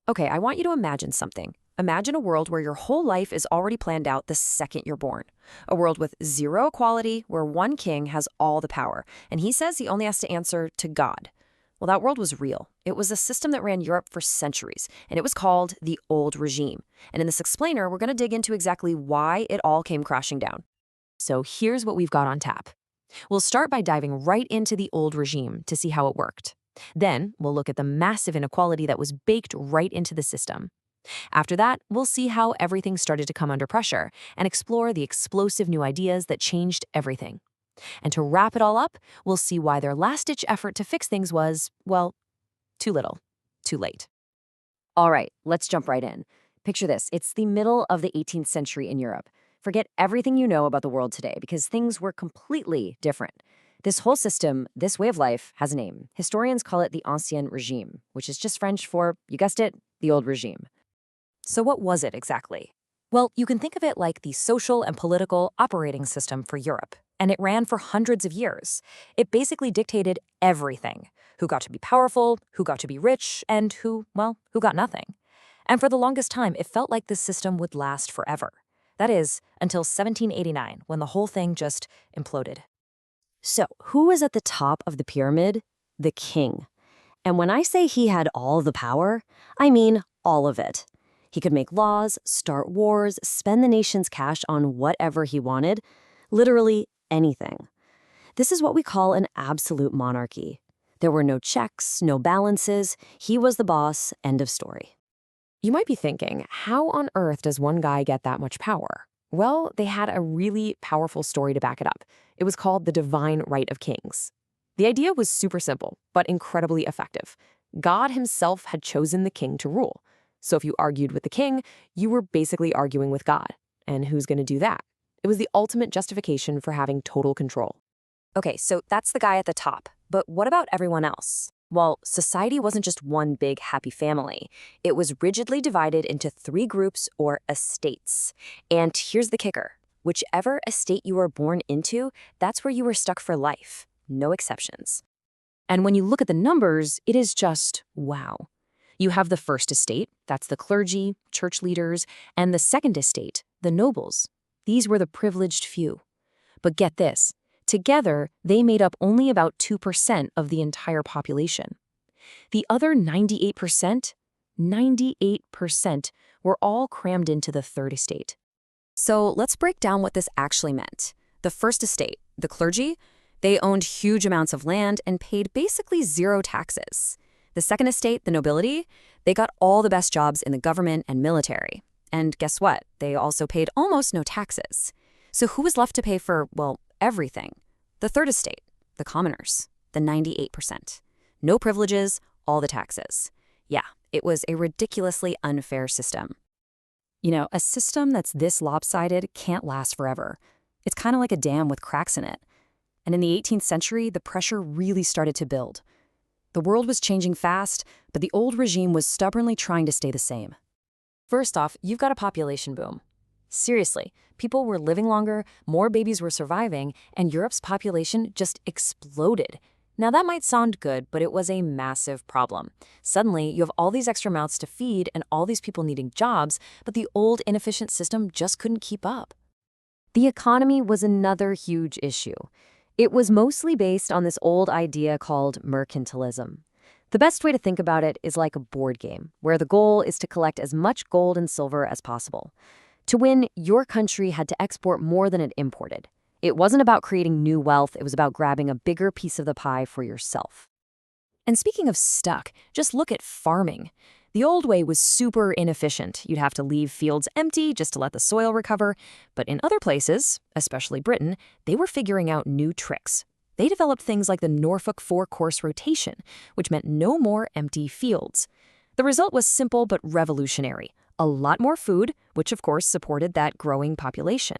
Okay, I want you to imagine something. Imagine a world where your whole life is already planned out the second you're born. A world with zero equality, where one king has all the power, and he says he only has to answer to God. Well, that world was real. It was a system that ran Europe for centuries, and it was called the Old Regime. And in this explainer, we're going to dig into exactly why it all came crashing down. So here's what we've got on tap. We'll start by diving right into the Old Regime to see how it worked. Then we'll look at the massive inequality that was baked right into the system. After that, we'll see how everything started to come under pressure and explore the explosive new ideas that changed everything. And to wrap it all up, we'll see why their last-ditch effort to fix things was, well, too little, too late. All right, let's jump right in. Picture this. It's the middle of the 18th century in Europe. Forget everything you know about the world today because things were completely different. This whole system, this way of life, has a name. Historians call it the Ancien Régime, which is just French for, you guessed it, the old regime. So what was it exactly? Well, you can think of it like the social and political operating system for Europe, and it ran for hundreds of years. It basically dictated everything: who got to be powerful, who got to be rich, and who got nothing. And for the longest time, it felt like this system would last forever. That is, until 1789, when the whole thing just imploded. So, who was at the top of the pyramid? The king. And when I say he had all the power, I mean all of it. He could make laws, start wars, spend the nation's cash on whatever he wanted, literally anything. This is what we call an absolute monarchy. There were no checks, no balances. He was the boss, end of story. You might be thinking, how on earth does one guy get that much power? Well, they had a really powerful story to back it up. It was called the divine right of kings. The idea was super simple, but incredibly effective. God himself had chosen the king to rule. So if you argued with the king, you were basically arguing with God. And who's going to do that? It was the ultimate justification for having total control. Okay, so that's the guy at the top. But what about everyone else? Well, society wasn't just one big happy family. It was rigidly divided into 3 groups or estates. And here's the kicker. Whichever estate you were born into, that's where you were stuck for life. No exceptions. And when you look at the numbers, it is just wow. You have the first estate, that's the clergy, church leaders, and the second estate, the nobles. These were the privileged few. But get this. Together, they made up only about 2% of the entire population. The other 98%, 98% were all crammed into the third estate. So let's break down what this actually meant. The first estate, the clergy, they owned huge amounts of land and paid basically 0 taxes. The second estate, the nobility, they got all the best jobs in the government and military. And guess what? They also paid almost no taxes. So who was left to pay for, well, everything? The third estate, the commoners, the 98%. No privileges, all the taxes. Yeah, it was a ridiculously unfair system. You know, a system that's this lopsided can't last forever. It's kind of like a dam with cracks in it. And in the 18th century, the pressure really started to build. The world was changing fast, but the old regime was stubbornly trying to stay the same. First off, you've got a population boom. Seriously, people were living longer, more babies were surviving, and Europe's population just exploded. Now that might sound good, but it was a massive problem. Suddenly, you have all these extra mouths to feed and all these people needing jobs, but the old inefficient system just couldn't keep up. The economy was another huge issue. It was mostly based on this old idea called mercantilism. The best way to think about it is like a board game, where the goal is to collect as much gold and silver as possible. To win, your country had to export more than it imported. It wasn't about creating new wealth, it was about grabbing a bigger piece of the pie for yourself. And speaking of stuck, just look at farming. The old way was super inefficient. You'd have to leave fields empty just to let the soil recover. But in other places, especially Britain, they were figuring out new tricks. They developed things like the Norfolk 4-course rotation, which meant no more empty fields. The result was simple but revolutionary. A lot more food, which of course supported that growing population.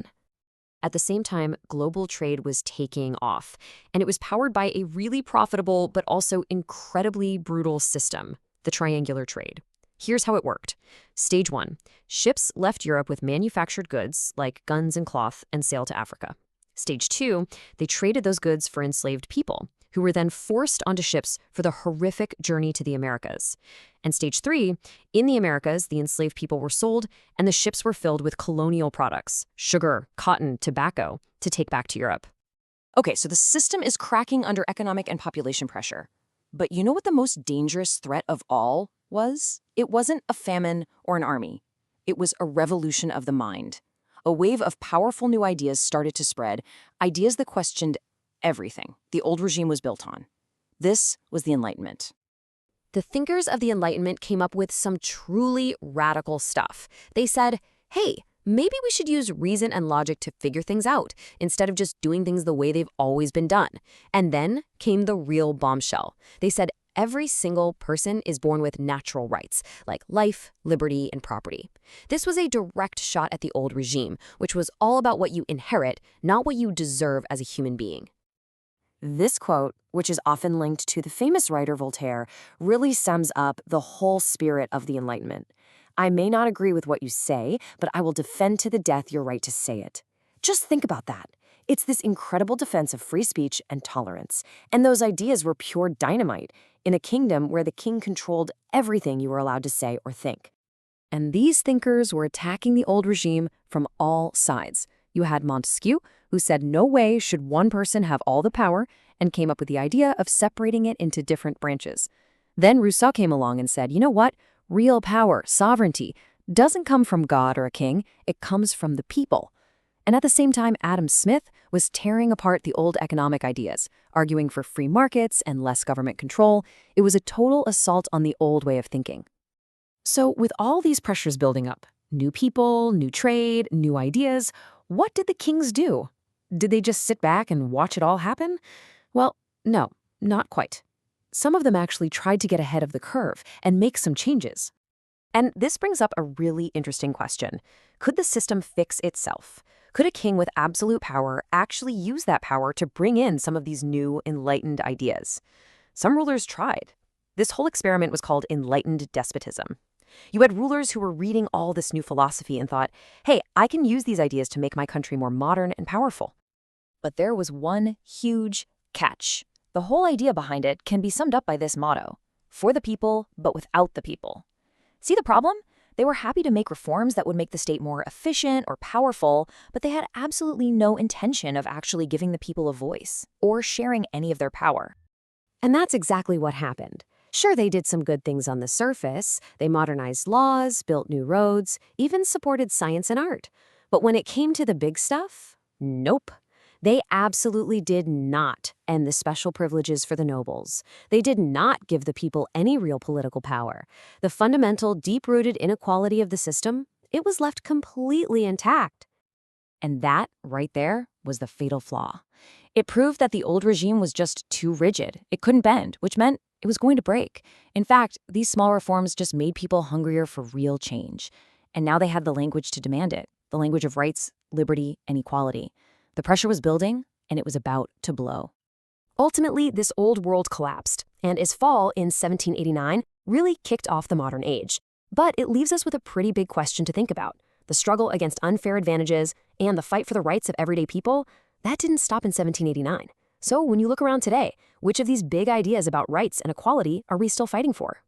At the same time, global trade was taking off, and it was powered by a really profitable but also incredibly brutal system, the triangular trade. Here's how it worked. Stage 1. Ships left Europe with manufactured goods, like guns and cloth, and sailed to Africa. Stage 2. They traded those goods for enslaved people. who were then forced onto ships for the horrific journey to the Americas. And stage 3, in the Americas, the enslaved people were sold, and the ships were filled with colonial products, sugar, cotton, tobacco, to take back to Europe. Okay, so the system is cracking under economic and population pressure. But you know what the most dangerous threat of all was? It wasn't a famine or an army. It was a revolution of the mind. A wave of powerful new ideas started to spread, ideas that questioned everything the old regime was built on. This was the Enlightenment. The thinkers of the Enlightenment came up with some truly radical stuff. They said, hey, maybe we should use reason and logic to figure things out, instead of just doing things the way they've always been done. And then came the real bombshell. They said every single person is born with natural rights, like life, liberty, and property. This was a direct shot at the old regime, which was all about what you inherit, not what you deserve as a human being. This quote, which is often linked to the famous writer Voltaire, really sums up the whole spirit of the Enlightenment. I may not agree with what you say, but I will defend to the death your right to say it. Just think about that. It's this incredible defense of free speech and tolerance. And those ideas were pure dynamite in a kingdom where the king controlled everything you were allowed to say or think. And these thinkers were attacking the old regime from all sides. You had Montesquieu, who said no way should one person have all the power, and came up with the idea of separating it into different branches. Then Rousseau came along and said, you know what? Real power, sovereignty, doesn't come from God or a king, it comes from the people. And at the same time, Adam Smith was tearing apart the old economic ideas, arguing for free markets and less government control. It was a total assault on the old way of thinking. So with all these pressures building up, new people, new trade, new ideas, what did the kings do? Did they just sit back and watch it all happen? Well, no, not quite. Some of them actually tried to get ahead of the curve and make some changes. And this brings up a really interesting question. Could the system fix itself? Could a king with absolute power actually use that power to bring in some of these new enlightened ideas? Some rulers tried. This whole experiment was called enlightened despotism. You had rulers who were reading all this new philosophy and thought, hey, I can use these ideas to make my country more modern and powerful. But there was one huge catch. The whole idea behind it can be summed up by this motto: for the people, but without the people. See the problem? They were happy to make reforms that would make the state more efficient or powerful, but they had absolutely no intention of actually giving the people a voice or sharing any of their power. And that's exactly what happened. Sure, they did some good things on the surface. They modernized laws, built new roads, even supported science and art. But when it came to the big stuff, nope. They absolutely did not end the special privileges for the nobles. They did not give the people any real political power. The fundamental, deep-rooted inequality of the system, it was left completely intact. And that, right there, was the fatal flaw. It proved that the old regime was just too rigid. It couldn't bend, which meant it was going to break. In fact, these small reforms just made people hungrier for real change. And now they had the language to demand it, the language of rights, liberty, and equality. The pressure was building, and it was about to blow. Ultimately, this old world collapsed, and its fall in 1789 really kicked off the modern age. But it leaves us with a pretty big question to think about. The struggle against unfair advantages and the fight for the rights of everyday people, that didn't stop in 1789. So when you look around today, which of these big ideas about rights and equality are we still fighting for?